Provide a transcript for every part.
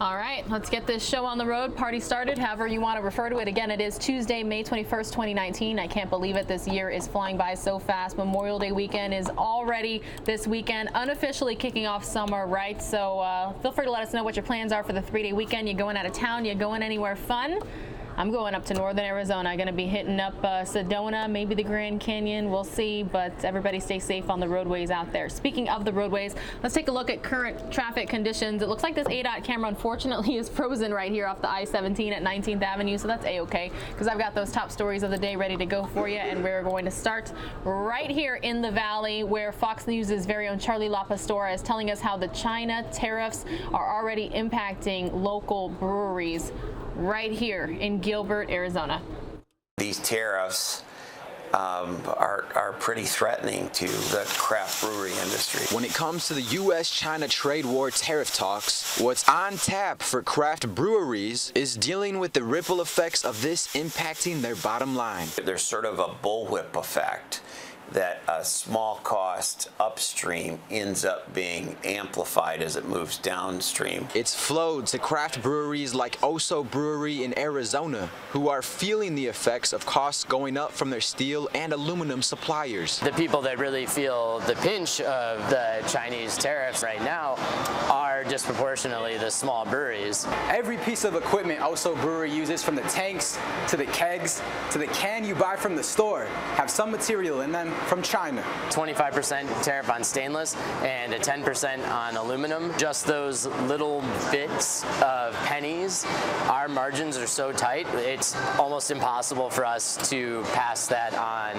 All right, let's get this show on the road. Party started, however you want to refer to it. Again, it is Tuesday, May 21st, 2019. I can't believe it. This year is flying by so fast. Memorial Day weekend is already this weekend, unofficially kicking off summer, right? So feel free to let us know what your plans are for the 3-day weekend. You going out of town? You going anywhere fun? I'm going up to northern Arizona. I'm going to be hitting up Sedona, maybe the Grand Canyon. We'll see, but everybody stay safe on the roadways out there. Speaking of the roadways, let's take a look at current traffic conditions. It looks like this ADOT camera, unfortunately, is frozen right here off the I-17 at 19th Avenue, so that's A-okay, because I've got those top stories of the day ready to go for you, and we're going to start right here in the Valley, where Fox News' very own Charlie LaPastora is telling us how the China tariffs are already impacting local breweries right here in Gilbert, Arizona. These tariffs are pretty threatening to the craft brewery industry. When it comes to the U.S.-China trade war tariff talks, what's on tap for craft breweries is dealing with the ripple effects of this impacting their bottom line. There's sort of a bullwhip effect that a small cost upstream ends up being amplified as it moves downstream. It's flowed to craft breweries like Oso Brewery in Arizona, who are feeling the effects of costs going up from their steel and aluminum suppliers. The people that really feel the pinch of the Chinese tariffs right now are disproportionately the small breweries. Every piece of equipment Oso Brewery uses, from the tanks to the kegs to the can you buy from the store, have some material in them from China. 25% tariff on stainless and a 10% on aluminum. Just those little bits of pennies, our margins are so tight, it's almost impossible for us to pass that on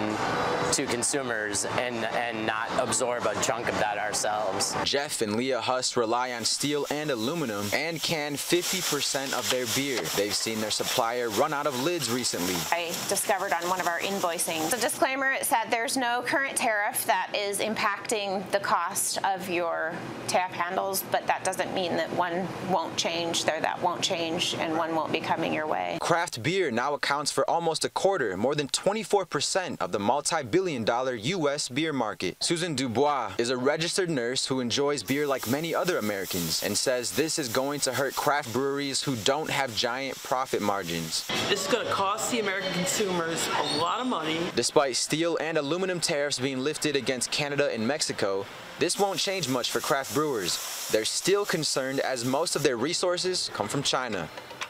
to consumers and not absorb a chunk of that ourselves. Jeff and Leah Huss rely on steel and aluminum and can 50% of their beer. They've seen their supplier run out of lids recently. I discovered on one of our invoicing, the disclaimer, it said there's no current tariff that is impacting the cost of your tap handles, but that doesn't mean that one won't change, that won't change, and one won't be coming your way. Craft beer now accounts for almost a quarter, more than 24% of the multi-billion-dollar U.S. beer market. Susan Dubois is a registered nurse who enjoys beer like many other Americans and says this is going to hurt craft breweries who don't have giant profit margins. This is going to cost the American consumers a lot of money. Despite steel and aluminum tariffs being lifted against Canada and Mexico, this won't change much for craft brewers. They're still concerned as most of their resources come from China.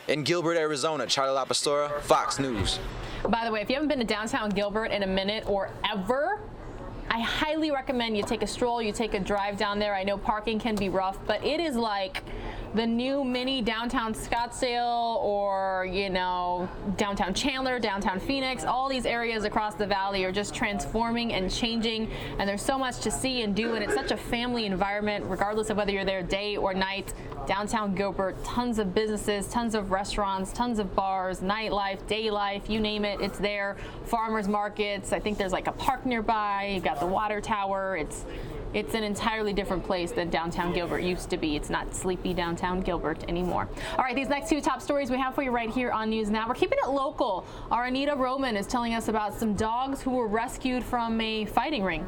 In Gilbert, Arizona, Charlie LaPastora, Fox News. By the way, if you haven't been to downtown Gilbert in a minute or ever, I highly recommend you take a stroll, you take a drive down there. I know parking can be rough, but it is like the new mini downtown Scottsdale, or, you know, downtown Chandler, downtown Phoenix. All these areas across the valley are just transforming and changing, and there's so much to see and do, and it's such a family environment, regardless of whether you're there day or night. Downtown Gilbert, tons of businesses, tons of restaurants, tons of bars, nightlife, day life, you name it, it's there. Farmers markets, I think there's like a park nearby, you've got the water tower. It's an entirely different place than downtown Gilbert used to be. It's not sleepy downtown Gilbert anymore. All right, these next two top stories we have for you right here on News Now. We're keeping it local. Our Anita Roman is telling us about some dogs who were rescued from a fighting ring.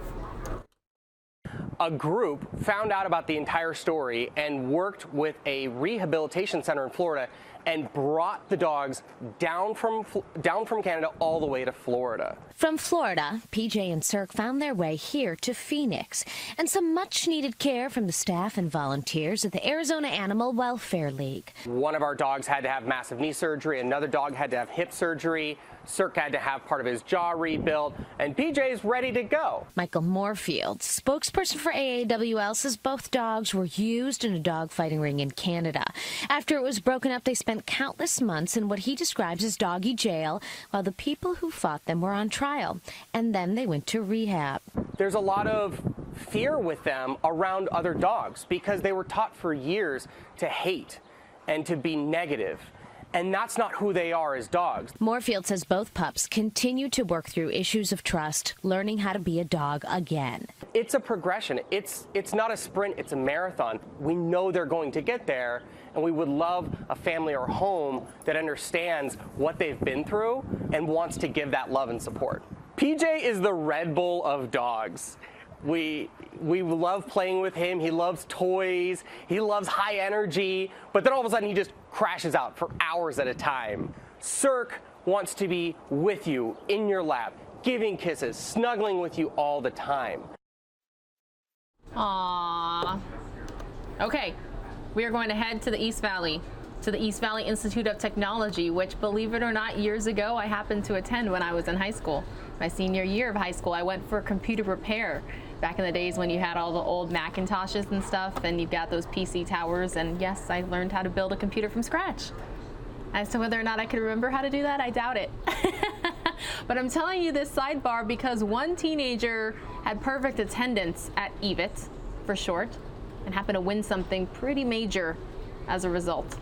A group found out about the entire story and worked with a rehabilitation center in Florida and brought the dogs down from Canada all the way to Florida. From Florida, PJ and Cirque found their way here to Phoenix, and some much-needed care from the staff and volunteers at the Arizona Animal Welfare League. One of our dogs had to have massive knee surgery, another dog had to have hip surgery, Cirque had to have part of his jaw rebuilt, and PJ's ready to go. Michael Moorfield, spokesperson for AAWL, says both dogs were used in a dog fighting ring in Canada. After it was broken up, they spent countless months in what he describes as doggy jail, while the people who fought them were on trial, and then they went to rehab. There's a lot of fear with them around other dogs because they were taught for years to hate and to be negative. And that's not who they are as dogs. Moorfield says both pups continue to work through issues of trust, learning how to be a dog again. It's a progression. It's not a sprint, it's a marathon. We know they're going to get there, and we would love a family or home that understands what they've been through and wants to give that love and support. PJ is the Red Bull of dogs. We love playing with him. He loves toys. He loves high energy. But then all of a sudden he just crashes out for hours at a time. Cirque wants to be with you in your lap, giving kisses, snuggling with you all the time. Aww. Okay, we are going to head to the East Valley, to the East Valley Institute of Technology, which, believe it or not, years ago I happened to attend when I was in high school. My senior year of high school, I went for computer repair. Back in the days when you had all the old Macintoshes and stuff, and you got those PC towers, and yes, I learned how to build a computer from scratch. As to whether or not I could remember how to do that, I doubt it. But I'm telling you this sidebar because one teenager had perfect attendance at EVIT, for short, and happened to win something pretty major as a result.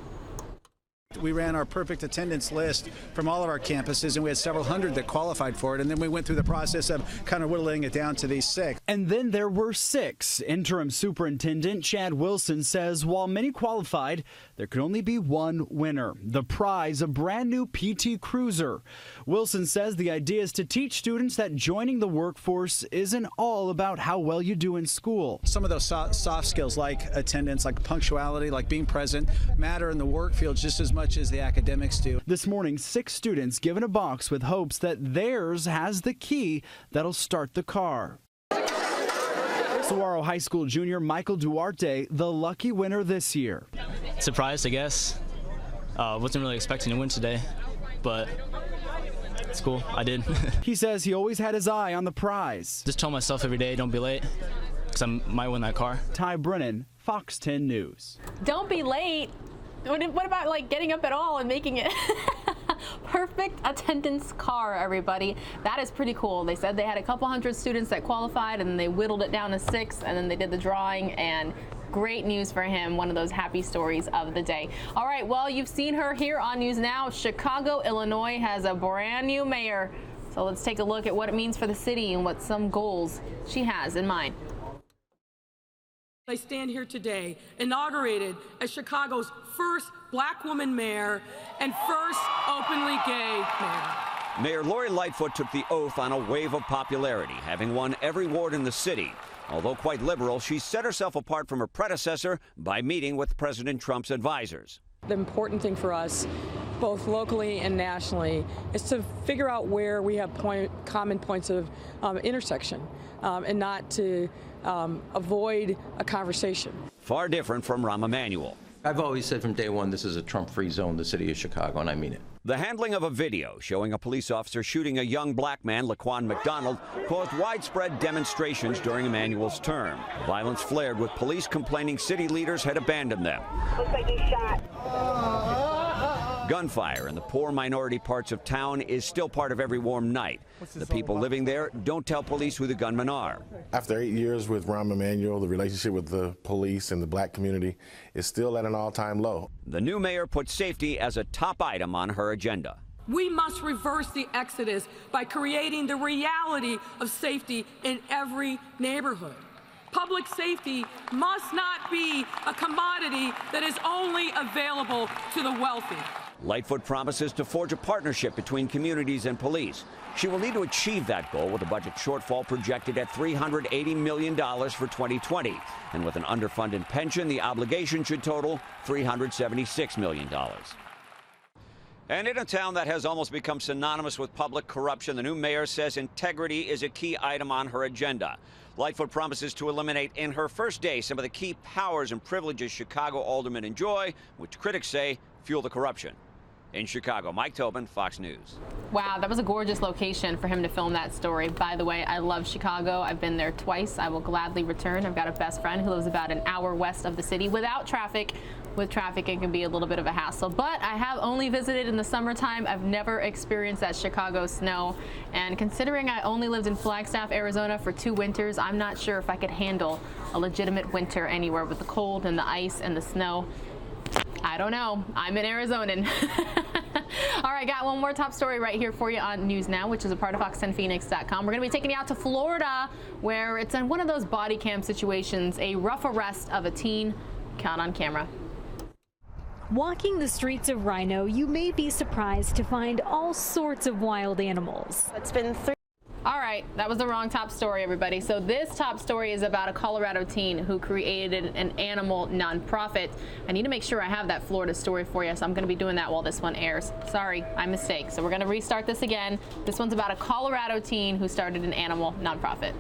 We ran our perfect attendance list from all of our campuses, and we had several hundred that qualified for it. And then we went through the process of kind of whittling it down to these 6. And then there were 6. Interim Superintendent Chad Wilson says while many qualified, there could only be one winner. The prize, a brand new PT Cruiser. Wilson says the idea is to teach students that joining the workforce isn't all about how well you do in school. Some of those soft skills like attendance, like punctuality, like being present, matter in the work field just as much as the academics do. This morning, 6 students given a box with hopes that theirs has the key that'll start the car. Saguaro High School junior Michael Duarte, the lucky winner this year. Surprised, I guess. Wasn't really expecting to win today, but it's cool. I did. He says he always had his eye on the prize. Just tell myself every day, don't be late, because I might win that car. Ty Brennan, Fox 10 News. Don't be late. What about like getting up at all and making it? Perfect attendance car, everybody. That is pretty cool. They said they had a couple hundred students that qualified, and they whittled it down to 6, and then they did the drawing, and great news for him. One of those happy stories of the day. All right, well, you've seen her here on News Now. Chicago, Illinois has a brand new mayor. So let's take a look at what it means for the city and what some goals she has in mind. I stand here today, inaugurated as Chicago's first black woman mayor and first openly gay mayor. Mayor Lori Lightfoot took the oath on a wave of popularity, having won every ward in the city. Although quite liberal, she set herself apart from her predecessor by meeting with President Trump's advisors. The important thing for us, both locally and nationally, is to figure out where we have common points of intersection and not to avoid a conversation. Far different from Rahm Emanuel. I've always said from day one, this is a Trump-free zone, the city of Chicago, and I mean it. The handling of a video showing a police officer shooting a young black man, Laquan McDonald, caused widespread demonstrations during Emanuel's term. Violence flared with police complaining city leaders had abandoned them. Looks like he shot. Gunfire in the poor minority parts of town is still part of every warm night. The people living there don't tell police who the gunmen are. After 8 years with Rahm Emanuel, the relationship with the police and the black community is still at an all-time low. The new mayor put safety as a top item on her agenda. We must reverse the exodus by creating the reality of safety in every neighborhood. Public safety must not be a commodity that is only available to the wealthy. Lightfoot promises to forge a partnership between communities and police. She will need to achieve that goal with a budget shortfall projected at $380 million for 2020. And with an underfunded pension, the obligation should total $376 million. And in a town that has almost become synonymous with public corruption, the new mayor says integrity is a key item on her agenda. Lightfoot promises to eliminate in her first day some of the key powers and privileges Chicago aldermen enjoy, which critics say fuel the corruption. In Chicago, Mike Tobin, Fox News. Wow, that was a gorgeous location for him to film that story. By the way, I love Chicago. I've been there twice. I will gladly return. I've got a best friend who lives about an hour west of the city without traffic. With traffic, it can be a little bit of a hassle, but I have only visited in the summertime. I've never experienced that Chicago snow, and considering I only lived in Flagstaff, Arizona for 2 winters, I'm not sure if I could handle a legitimate winter anywhere with the cold and the ice and the snow. I don't know. I'm an Arizonan. All right, got one more top story right here for you on News Now, which is a part of fox10phoenix.com. We're going to be taking you out to Florida, where it's in one of those body cam situations, a rough arrest of a teen caught on camera. Walking the streets of Rhino, you may be surprised to find all sorts of wild animals. It's been All right, that was the wrong top story, everybody. So this top story is about a Colorado teen who created an animal nonprofit. I need to make sure I have that Florida story for you, so I'm going to be doing that while this one airs. Sorry, my mistake. So we're going to restart this again. This one's about a Colorado teen who started an animal nonprofit.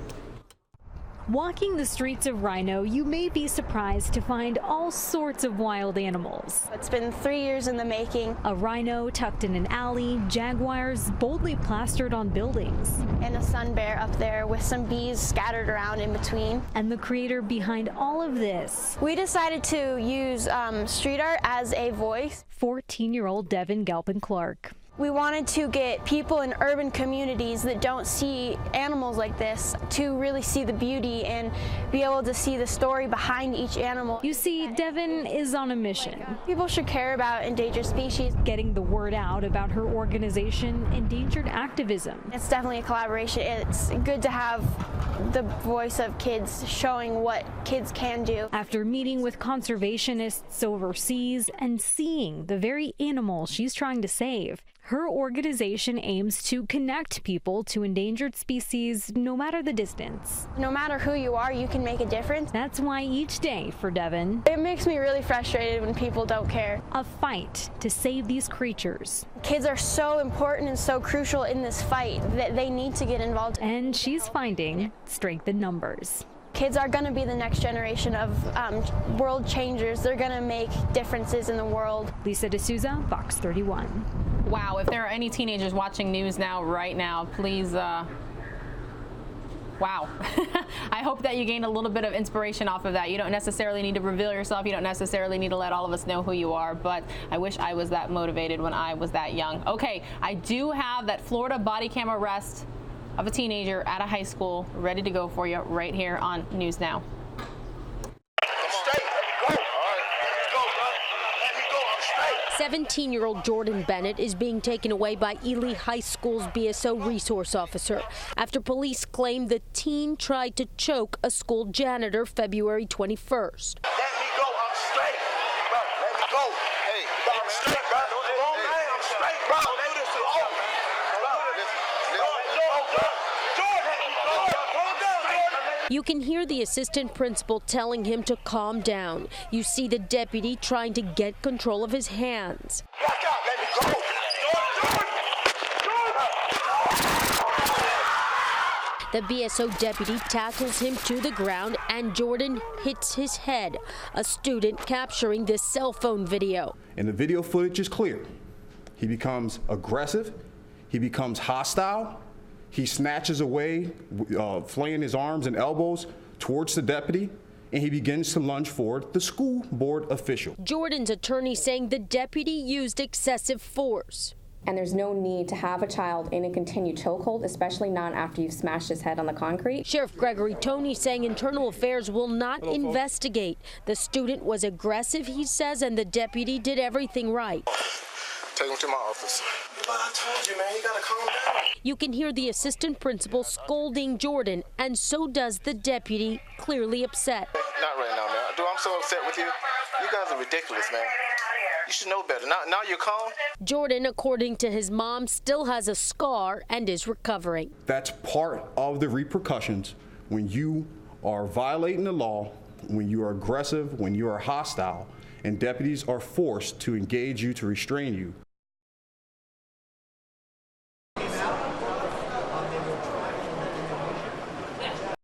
Walking the streets of Rhino, you may be surprised to find all sorts of wild animals. It's been 3 years in the making. A rhino tucked in an alley, jaguars boldly plastered on buildings. And a sun bear up there with some bees scattered around in between. And the creator behind all of this. We decided to use street art as a voice. 14-year-old Devin Galpin-Clark. We wanted to get people in urban communities that don't see animals like this to really see the beauty and be able to see the story behind each animal. You see, Devin is on a mission. People should care about endangered species. Getting the word out about her organization, Endangered Activism. It's definitely a collaboration. It's good to have the voice of kids showing what kids can do. After meeting with conservationists overseas and seeing the very animal she's trying to save, her organization aims to connect people to endangered species no matter the distance. No matter who you are, you can make a difference. That's why each day for Devin, it makes me really frustrated when people don't care. A fight to save these creatures. Kids are so important and so crucial in this fight that they need to get involved. And she's finding strength in numbers. Kids are going to be the next generation of world changers. They're going to make differences in the world. Lisa D'Souza, Fox 31. Wow, if there are any teenagers watching news now, right now, please, wow. I hope that you gained a little bit of inspiration off of that. You don't necessarily need to reveal yourself. You don't necessarily need to let all of us know who you are, but I wish I was that motivated when I was that young. Okay, I do have that Florida body cam arrest of a teenager at a high school ready to go for you right here on News Now. 17-year-old Jordan Bennett is being taken away by Ely High School's BSO resource officer after police claim the teen tried to choke a school janitor February 21st. Let me go, I'm straight. Bro, let me go. Hey, I'm straight, bro. I'm straight, bro. Let me You can hear the assistant principal telling him to calm down. You see the deputy trying to get control of his hands. Back out, let me go. The BSO deputy tackles him to the ground and Jordan hits his head. A student capturing this cell phone video. And the video footage is clear. He becomes aggressive. He becomes hostile. He snatches away, flaying his arms and elbows towards the deputy, and he begins to lunge forward the school board official. Jordan's attorney saying the deputy used excessive force. And there's no need to have a child in a continued chokehold, especially not after you've smashed his head on the concrete. Sheriff Gregory Toney saying Internal Affairs will not investigate. The student was aggressive, he says, and the deputy did everything right. Take him to my office. But I told you, man, you gotta calm down. You can hear the assistant principal scolding Jordan, and so does the deputy, clearly upset. Not right now, man. Dude, I'm so upset with you. You guys are ridiculous, man. You should know better. Now you're calm. Jordan, according to his mom, still has a scar and is recovering. That's part of the repercussions when you are violating the law, when you are aggressive, when you are hostile, and deputies are forced to engage you to restrain you.